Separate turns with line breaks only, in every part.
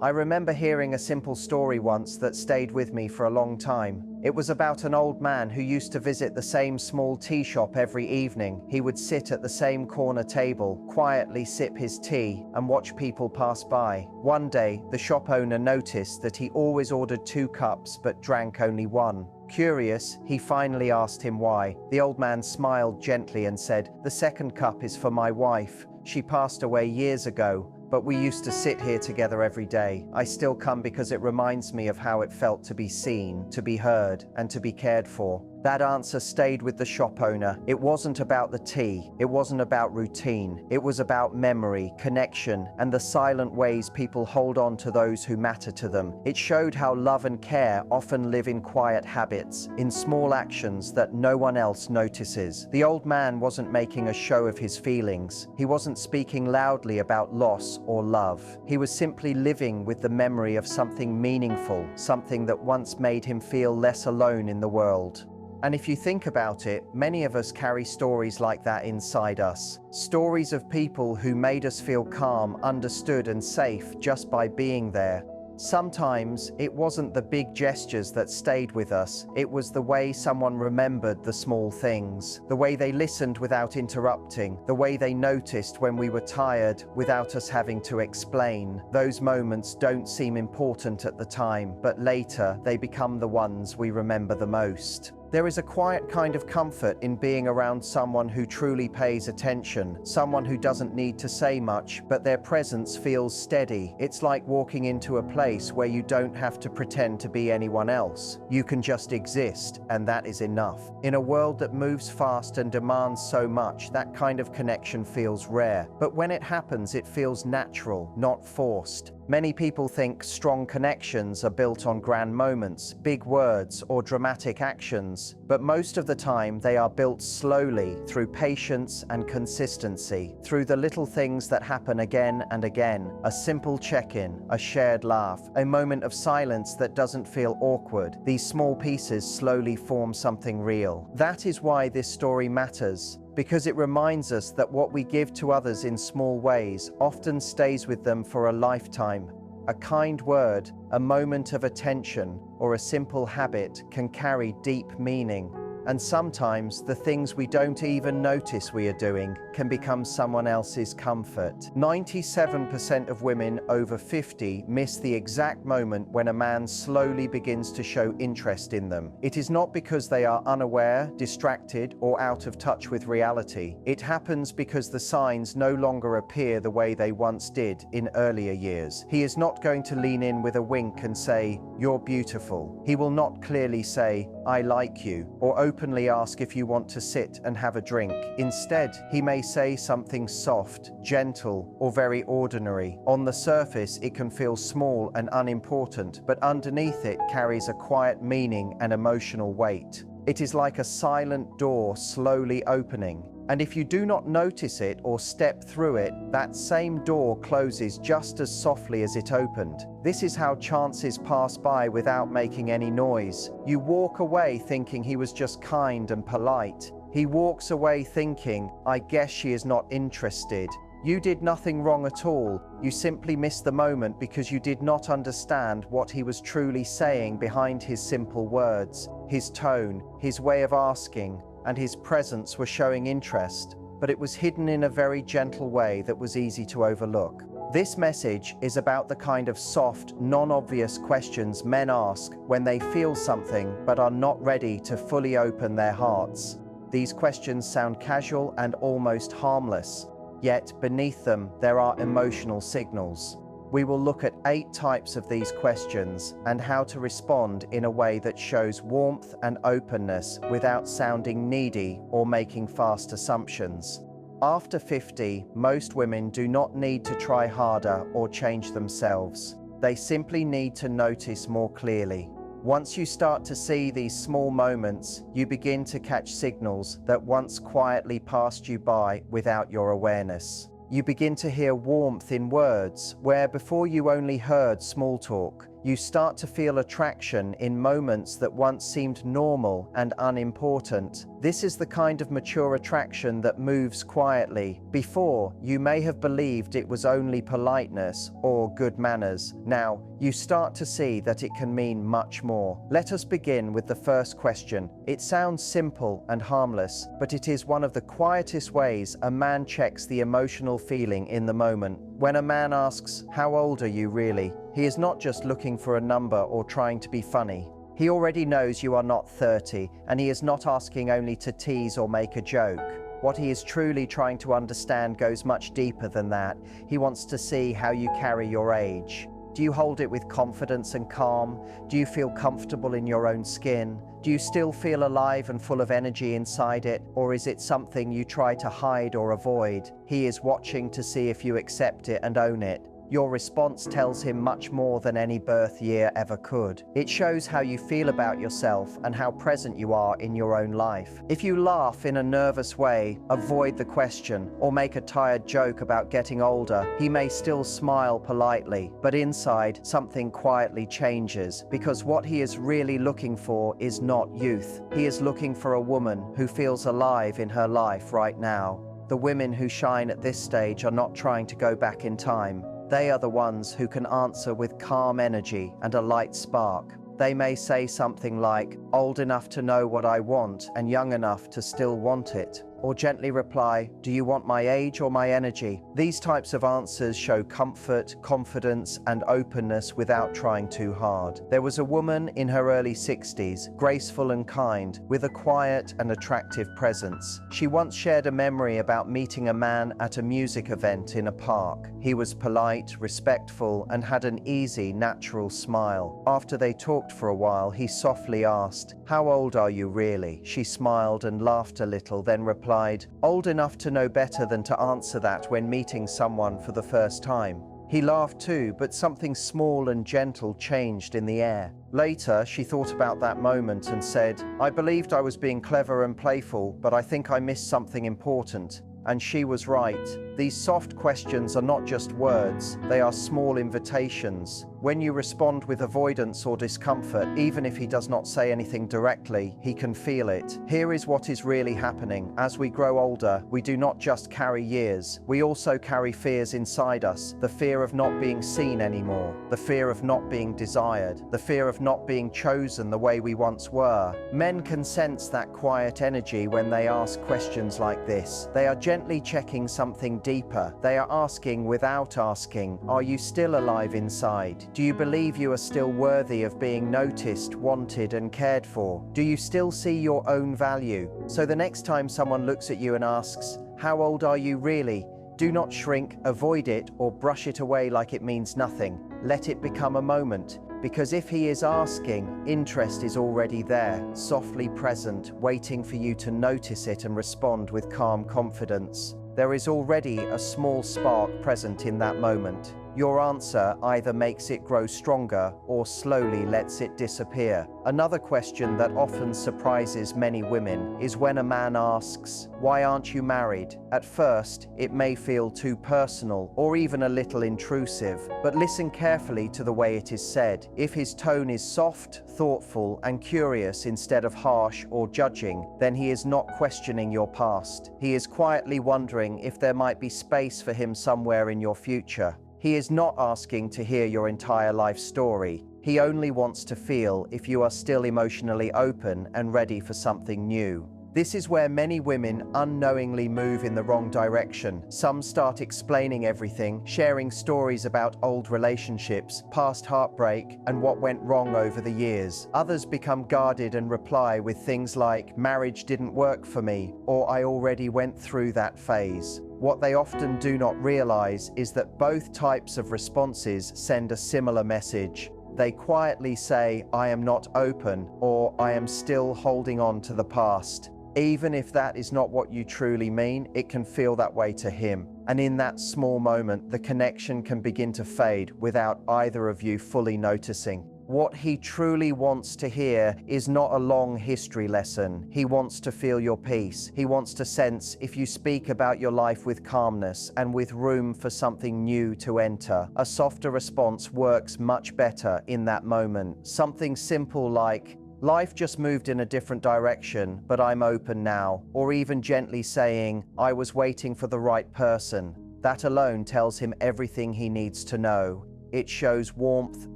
I remember hearing a simple story once that stayed with me for a long time. It was about an old man who used to visit the same small tea shop every evening. He would sit at the same corner table, quietly sip his tea, and watch people pass by. One day, the shop owner noticed that he always ordered 2 cups but drank only 1. Curious, he finally asked him why. The old man smiled gently and said, "The second cup is for my wife. She passed away years ago, but we used to sit here together every day. I still come because it reminds me of how it felt to be seen, to be heard, and to be cared for." That answer stayed with the shop owner. It wasn't about the tea. It wasn't about routine. It was about memory, connection, and the silent ways people hold on to those who matter to them. It showed how love and care often live in quiet habits, in small actions that no one else notices. The old man wasn't making a show of his feelings. He wasn't speaking loudly about loss or love. He was simply living with the memory of something meaningful, something that once made him feel less alone in the world. And if you think about it, many of us carry stories like that inside us. Stories of people who made us feel calm, understood, and safe just by being there. Sometimes it wasn't the big gestures that stayed with us, it was the way someone remembered the small things, the way they listened without interrupting, the way they noticed when we were tired without us having to explain. Those moments don't seem important at the time, but later they become the ones we remember the most. There is a quiet kind of comfort in being around someone who truly pays attention, someone who doesn't need to say much, but their presence feels steady. It's like walking into a place where you don't have to pretend to be anyone else. You can just exist, and that is enough. In a world that moves fast and demands so much, that kind of connection feels rare. But when it happens, it feels natural, not forced. Many people think strong connections are built on grand moments, big words, or dramatic actions, but most of the time they are built slowly through patience and consistency, through the little things that happen again and again, a simple check-in, a shared laugh, a moment of silence that doesn't feel awkward. These small pieces slowly form something real. That is why this story matters. Because it reminds us that what we give to others in small ways often stays with them for a lifetime. A kind word, a moment of attention, or a simple habit can carry deep meaning. And sometimes the things we don't even notice we are doing can become someone else's comfort. 97% of women over 50 miss the exact moment when a man slowly begins to show interest in them. It is not because they are unaware, distracted, or out of touch with reality. It happens because the signs no longer appear the way they once did in earlier years. He is not going to lean in with a wink and say, "You're beautiful." He will not clearly say, "I like you," or openly ask if you want to sit and have a drink. Instead, he may say something soft, gentle, or very ordinary. On the surface, it can feel small and unimportant, but underneath it carries a quiet meaning and emotional weight. It is like a silent door slowly opening. And if you do not notice it or step through it, that same door closes just as softly as it opened. This is how chances pass by without making any noise. You walk away thinking he was just kind and polite. He walks away thinking, "I guess she is not interested." You did nothing wrong at all. You simply missed the moment because you did not understand what he was truly saying behind his simple words. His tone, his way of asking, and his presence were showing interest, but it was hidden in a very gentle way that was easy to overlook. This message is about the kind of soft, non-obvious questions men ask when they feel something but are not ready to fully open their hearts. These questions sound casual and almost harmless, yet beneath them there are emotional signals. We will look at 8 types of these questions and how to respond in a way that shows warmth and openness without sounding needy or making fast assumptions. After 50, most women do not need to try harder or change themselves. They simply need to notice more clearly. Once you start to see these small moments, you begin to catch signals that once quietly passed you by without your awareness. You begin to hear warmth in words where before you only heard small talk. You start to feel attraction in moments that once seemed normal and unimportant. This is the kind of mature attraction that moves quietly. Before, you may have believed it was only politeness or good manners. Now, you start to see that it can mean much more. Let us begin with the first question. It sounds simple and harmless, but it is one of the quietest ways a man checks the emotional feeling in the moment. When a man asks, "How old are you really?" he is not just looking for a number or trying to be funny. He already knows you are not 30, and he is not asking only to tease or make a joke. What he is truly trying to understand goes much deeper than that. He wants to see how you carry your age. Do you hold it with confidence and calm? Do you feel comfortable in your own skin? Do you still feel alive and full of energy inside it, or is it something you try to hide or avoid? He is watching to see if you accept it and own it. Your response tells him much more than any birth year ever could. It shows how you feel about yourself and how present you are in your own life. If you laugh in a nervous way, avoid the question, or make a tired joke about getting older, he may still smile politely, but inside, something quietly changes, because what he is really looking for is not youth. He is looking for a woman who feels alive in her life right now. The women who shine at this stage are not trying to go back in time. They are the ones who can answer with calm energy and a light spark. They may say something like, "Old enough to know what I want and young enough to still want it," or gently reply, "Do you want my age or my energy?" These types of answers show comfort, confidence, and openness without trying too hard. There was a woman in her early 60s, graceful and kind, with a quiet and attractive presence. She once shared a memory about meeting a man at a music event in a park. He was polite, respectful, and had an easy, natural smile. After they talked for a while, he softly asked, "How old are you really?" She smiled and laughed a little, then replied, "Old enough to know better than to answer that when meeting someone for the first time." He laughed too, but something small and gentle changed in the air. Later, she thought about that moment and said, "I believed I was being clever and playful, but I think I missed something important." And she was right. These soft questions are not just words, they are small invitations. When you respond with avoidance or discomfort, even if he does not say anything directly, he can feel it. Here is what is really happening. As we grow older, we do not just carry years, we also carry fears inside us. The fear of not being seen anymore, the fear of not being desired, the fear of not being chosen the way we once were. Men can sense that quiet energy when they ask questions like this. They are gently checking something deeper. They are asking without asking, "Are you still alive inside? Do you believe you are still worthy of being noticed, wanted, and cared for? Do you still see your own value?" So the next time someone looks at you and asks, "How old are you really?" do not shrink, avoid it, or brush it away like it means nothing. Let it become a moment. Because if he is asking, interest is already there, softly present, waiting for you to notice it and respond with calm confidence. There is already a small spark present in that moment. Your answer either makes it grow stronger or slowly lets it disappear. Another question that often surprises many women is when a man asks, "Why aren't you married?" At first, it may feel too personal or even a little intrusive, but listen carefully to the way it is said. If his tone is soft, thoughtful, and curious instead of harsh or judging, then he is not questioning your past. He is quietly wondering if there might be space for him somewhere in your future. He is not asking to hear your entire life story. He only wants to feel if you are still emotionally open and ready for something new. This is where many women unknowingly move in the wrong direction. Some start explaining everything, sharing stories about old relationships, past heartbreak, and what went wrong over the years. Others become guarded and reply with things like, "Marriage didn't work for me," or "I already went through that phase." What they often do not realize is that both types of responses send a similar message. They quietly say, "I am not open," or "I am still holding on to the past." Even if that is not what you truly mean, it can feel that way to him. And in that small moment, the connection can begin to fade without either of you fully noticing. What he truly wants to hear is not a long history lesson. He wants to feel your peace. He wants to sense if you speak about your life with calmness and with room for something new to enter. A softer response works much better in that moment. Something simple like, "Life just moved in a different direction, but I'm open now." Or even gently saying, "I was waiting for the right person." That alone tells him everything he needs to know. It shows warmth,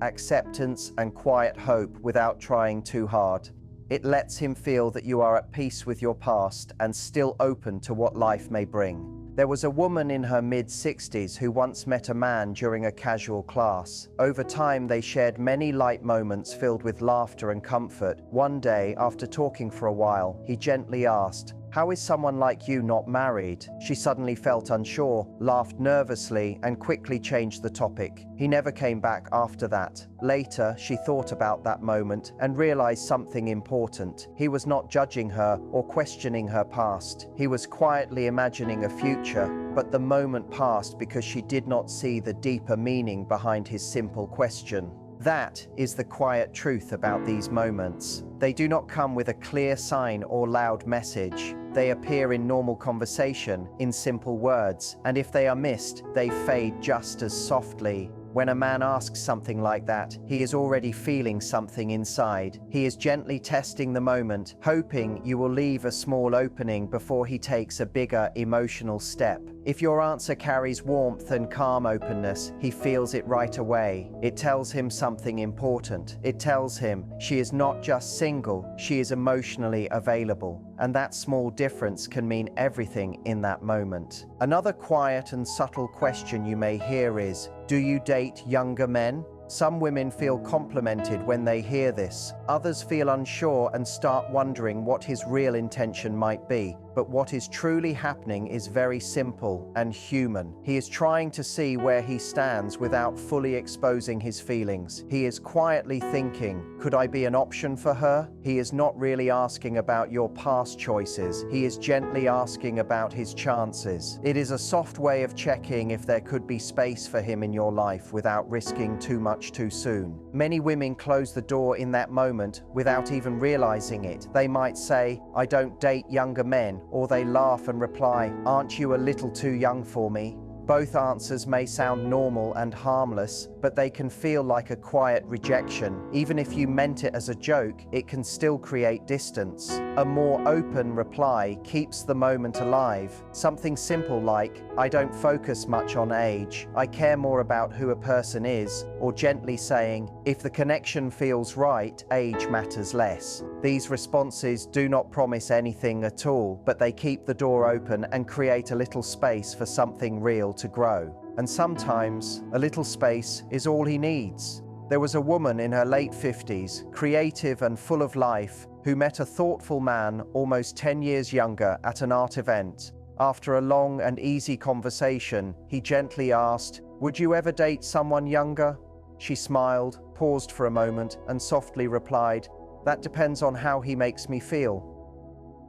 acceptance, and quiet hope without trying too hard. It lets him feel that you are at peace with your past and still open to what life may bring. There was a woman in her mid-60s who once met a man during a casual class. Over time, they shared many light moments filled with laughter and comfort. One day, after talking for a while, he gently asked, "How is someone like you not married?" She suddenly felt unsure, laughed nervously, and quickly changed the topic. He never came back after that. Later, she thought about that moment and realized something important. He was not judging her or questioning her past. He was quietly imagining a future, but the moment passed because she did not see the deeper meaning behind his simple question. That is the quiet truth about these moments. They do not come with a clear sign or loud message. They appear in normal conversation, in simple words, and if they are missed, they fade just as softly. When a man asks something like that, he is already feeling something inside. He is gently testing the moment, hoping you will leave a small opening before he takes a bigger emotional step. If your answer carries warmth and calm openness, he feels it right away. It tells him something important. It tells him she is not just single, she is emotionally available. And that small difference can mean everything in that moment. Another quiet and subtle question you may hear is, do you date younger men? Some women feel complimented when they hear this. Others feel unsure and start wondering what his real intention might be. But what is truly happening is very simple and human. He is trying to see where he stands without fully exposing his feelings. He is quietly thinking, could I be an option for her? He is not really asking about your past choices. He is gently asking about his chances. It is a soft way of checking if there could be space for him in your life without risking too much too soon. Many women close the door in that moment without even realizing it. They might say, "I don't date younger men," or they laugh and reply, "Aren't you a little too young for me?" Both answers may sound normal and harmless, but they can feel like a quiet rejection. Even if you meant it as a joke, it can still create distance. A more open reply keeps the moment alive. Something simple like, "I don't focus much on age. I care more about who a person is," or gently saying, "If the connection feels right, age matters less." These responses do not promise anything at all, but they keep the door open and create a little space for something real to grow. And sometimes, a little space is all he needs. There was a woman in her late 50s, creative and full of life, who met a thoughtful man almost 10 years younger at an art event. After a long and easy conversation, he gently asked, "Would you ever date someone younger?" She smiled, paused for a moment, and softly replied, "That depends on how he makes me feel."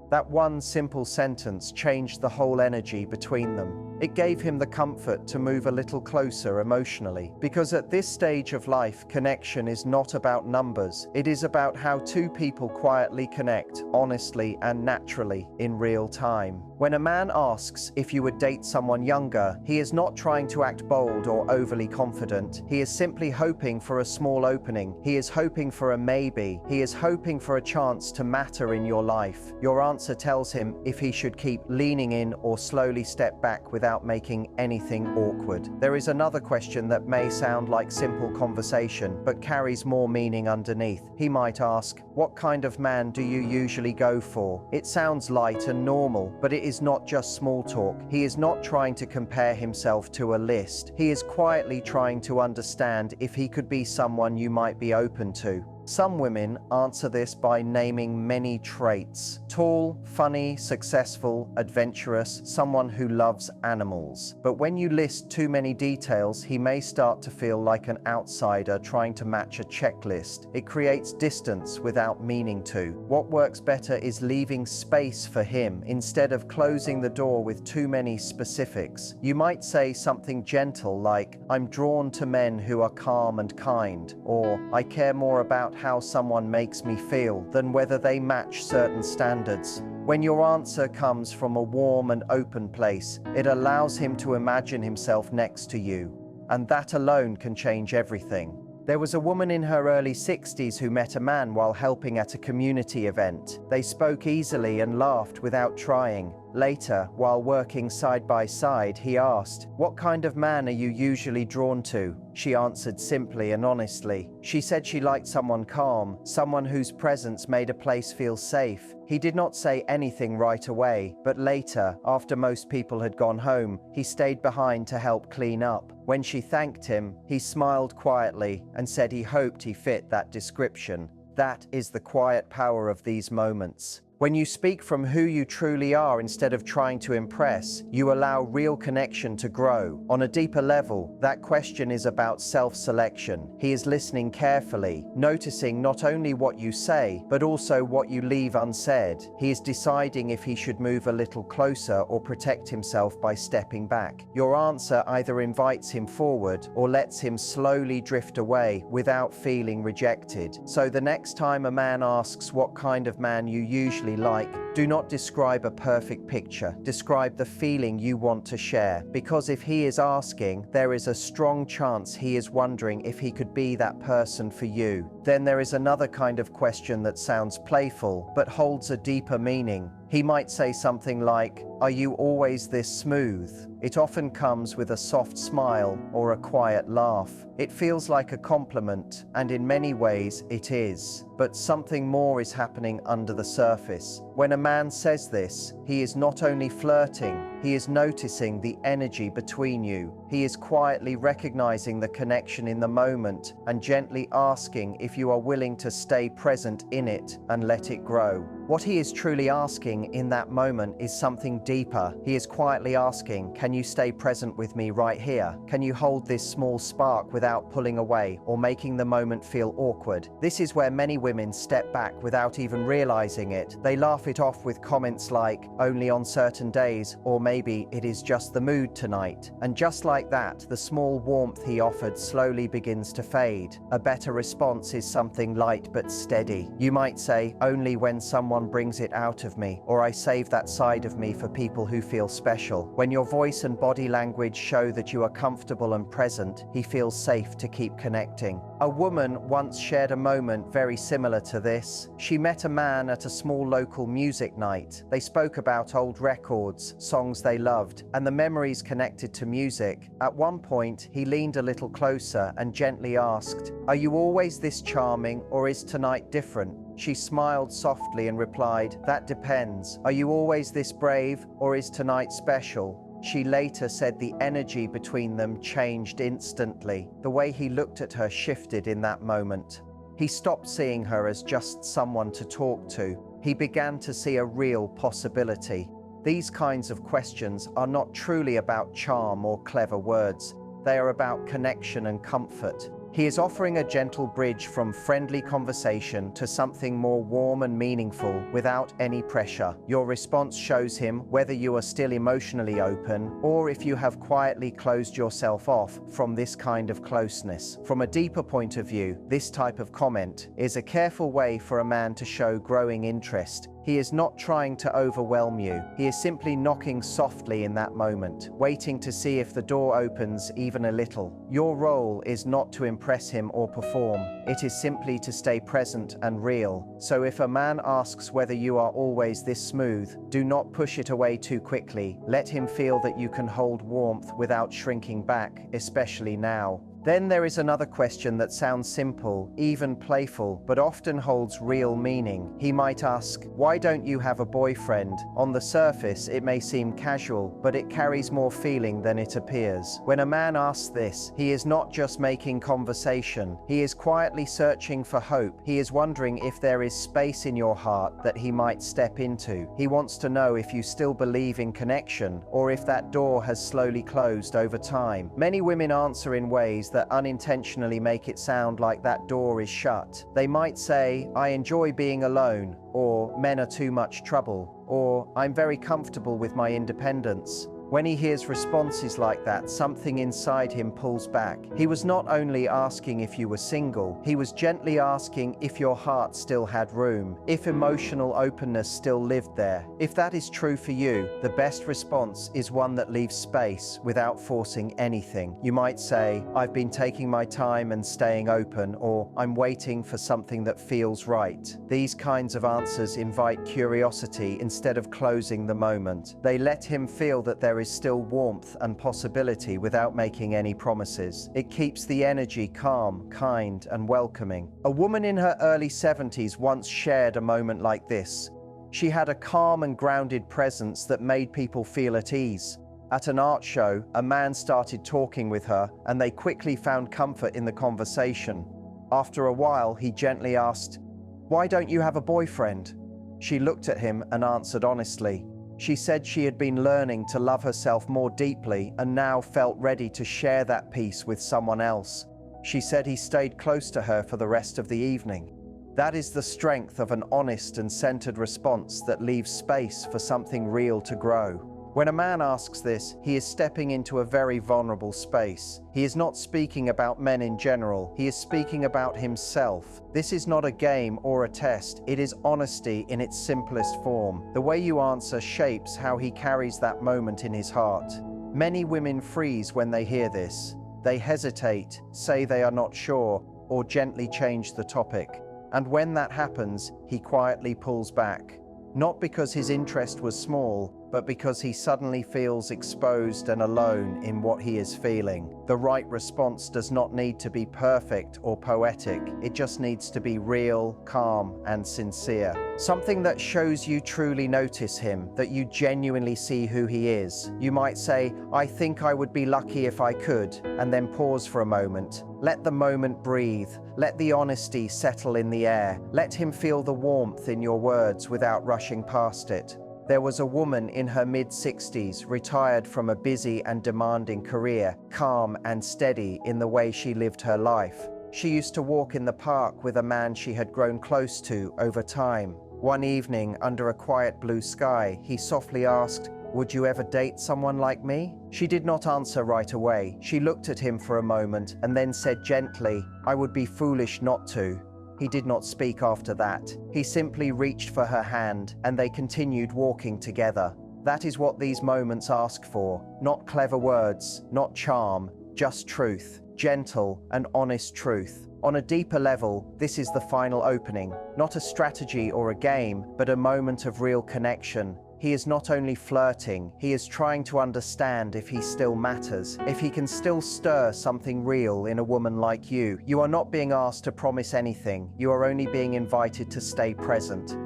That one simple sentence changed the whole energy between them. It gave him the comfort to move a little closer emotionally. Because at this stage of life, connection is not about numbers. It is about how two people quietly connect, honestly and naturally, in real time. When a man asks if you would date someone younger, he is not trying to act bold or overly confident. He is simply hoping for a small opening. He is hoping for a maybe. He is hoping for a chance to matter in your life. Your answer tells him if he should keep leaning in or slowly step back without making anything awkward. There is another question that may sound like simple conversation, but carries more meaning underneath. He might ask, "What kind of man do you usually go for?" It sounds light and normal, but it is not just small talk. He is not trying to compare himself to a list. He is quietly trying to understand if he could be someone you might be open to. Some women answer this by naming many traits: tall, funny, successful, adventurous, someone who loves animals. But when you list too many details, he may start to feel like an outsider trying to match a checklist. It creates distance without meaning to. What works better is leaving space for him instead of closing the door with too many specifics. You might say something gentle like, "I'm drawn to men who are calm and kind," or "I care more about how someone makes me feel than whether they match certain standards." When your answer comes from a warm and open place, it allows him to imagine himself next to you, and that alone can change everything. There was a woman in her early 60s who met a man while helping at a community event. They spoke easily and laughed without trying. Later, while working side by side, he asked, "What kind of man are you usually drawn to?" She answered simply and honestly. She said she liked someone calm, someone whose presence made a place feel safe. He did not say anything right away, but later, after most people had gone home, he stayed behind to help clean up. When she thanked him, he smiled quietly and said he hoped he fit that description. That is the quiet power of these moments. When you speak from who you truly are instead of trying to impress, you allow real connection to grow. On a deeper level, that question is about self-selection. He is listening carefully, noticing not only what you say, but also what you leave unsaid. He is deciding if he should move a little closer or protect himself by stepping back. Your answer either invites him forward or lets him slowly drift away without feeling rejected. So the next time a man asks what kind of man you usually like, do not describe a perfect picture. Describe the feeling you want to share. Because if he is asking, there is a strong chance he is wondering if he could be that person for you. Then there is another kind of question that sounds playful, but holds a deeper meaning. He might say something like, "Are you always this smooth?" It often comes with a soft smile or a quiet laugh. It feels like a compliment, and in many ways it is. But something more is happening under the surface. When a man says this, he is not only flirting, he is noticing the energy between you. He is quietly recognizing the connection in the moment and gently asking if you are willing to stay present in it and let it grow. What he is truly asking in that moment is something deeper. He is quietly asking, "Can you stay present with me right here? Can you hold this small spark without pulling away or making the moment feel awkward?" This is where many women step back without even realizing it. They laugh it off with comments like, "Only on certain days," or maybe "It is just the mood tonight." And just like that, the small warmth he offered slowly begins to fade. A better response is something light but steady. You might say, "Only when someone brings it out of me," or "I save that side of me for people who feel special." When your voice and body language show that you are comfortable and present, he feels safe to keep connecting. A woman once shared a moment very similar to this. She met a man at a small local music night. They spoke about old records, songs they loved, and the memories connected to music. At one point, he leaned a little closer and gently asked, "Are you always this charming, or is tonight different?" She smiled softly and replied, "That depends. Are you always this brave, or is tonight special?" She later said the energy between them changed instantly. The way he looked at her shifted in that moment. He stopped seeing her as just someone to talk to. He began to see a real possibility. These kinds of questions are not truly about charm or clever words. They are about connection and comfort. He is offering a gentle bridge from friendly conversation to something more warm and meaningful without any pressure. Your response shows him whether you are still emotionally open or if you have quietly closed yourself off from this kind of closeness. From a deeper point of view, this type of comment is a careful way for a man to show growing interest. He is not trying to overwhelm you. He is simply knocking softly in that moment, waiting to see if the door opens even a little. Your role is not to impress him or perform. It is simply to stay present and real. So if a man asks whether you are always this smooth, do not push it away too quickly. Let him feel that you can hold warmth without shrinking back, especially now. Then there is another question that sounds simple, even playful, but often holds real meaning. He might ask, "Why don't you have a boyfriend?" On the surface, it may seem casual, but it carries more feeling than it appears. When a man asks this, he is not just making conversation. He is quietly searching for hope. He is wondering if there is space in your heart that he might step into. He wants to know if you still believe in connection, or if that door has slowly closed over time. Many women answer in ways that unintentionally make it sound like that door is shut. They might say, "I enjoy being alone," or "Men are too much trouble," or "I'm very comfortable with my independence." When he hears responses like that, something inside him pulls back. He was not only asking if you were single, he was gently asking if your heart still had room, if emotional openness still lived there. If that is true for you, the best response is one that leaves space without forcing anything. You might say, "I've been taking my time and staying open," or "I'm waiting for something that feels right." These kinds of answers invite curiosity instead of closing the moment. They let him feel that there is still warmth and possibility without making any promises. It keeps the energy calm, kind, and welcoming. A woman in her early 70s once shared a moment like this. She had a calm and grounded presence that made people feel at ease. At an art show, a man started talking with her, and they quickly found comfort in the conversation. After a while, he gently asked, "Why don't you have a boyfriend?" She looked at him and answered honestly. She said she had been learning to love herself more deeply and now felt ready to share that peace with someone else. She said he stayed close to her for the rest of the evening. That is the strength of an honest and centered response that leaves space for something real to grow. When a man asks this, he is stepping into a very vulnerable space. He is not speaking about men in general, he is speaking about himself. This is not a game or a test, it is honesty in its simplest form. The way you answer shapes how he carries that moment in his heart. Many women freeze when they hear this. They hesitate, say they are not sure, or gently change the topic. And when that happens, he quietly pulls back. Not because his interest was small, but because he suddenly feels exposed and alone in what he is feeling. The right response does not need to be perfect or poetic. It just needs to be real, calm, and sincere. Something that shows you truly notice him, that you genuinely see who he is. You might say, "I think I would be lucky if I could," and then pause for a moment. Let the moment breathe. Let the honesty settle in the air. Let him feel the warmth in your words without rushing past it. There was a woman in her mid-60s, retired from a busy and demanding career, calm and steady in the way she lived her life. She used to walk in the park with a man she had grown close to over time. One evening, under a quiet blue sky, he softly asked, "Would you ever date someone like me?" She did not answer right away. She looked at him for a moment and then said gently, "I would be foolish not to." He did not speak after that. He simply reached for her hand, and they continued walking together. That is what these moments ask for. Not clever words, not charm, just truth. Gentle and honest truth. On a deeper level, this is the final opening. Not a strategy or a game, but a moment of real connection. He is not only flirting, he is trying to understand if he still matters, if he can still stir something real in a woman like you. You are not being asked to promise anything, you are only being invited to stay present.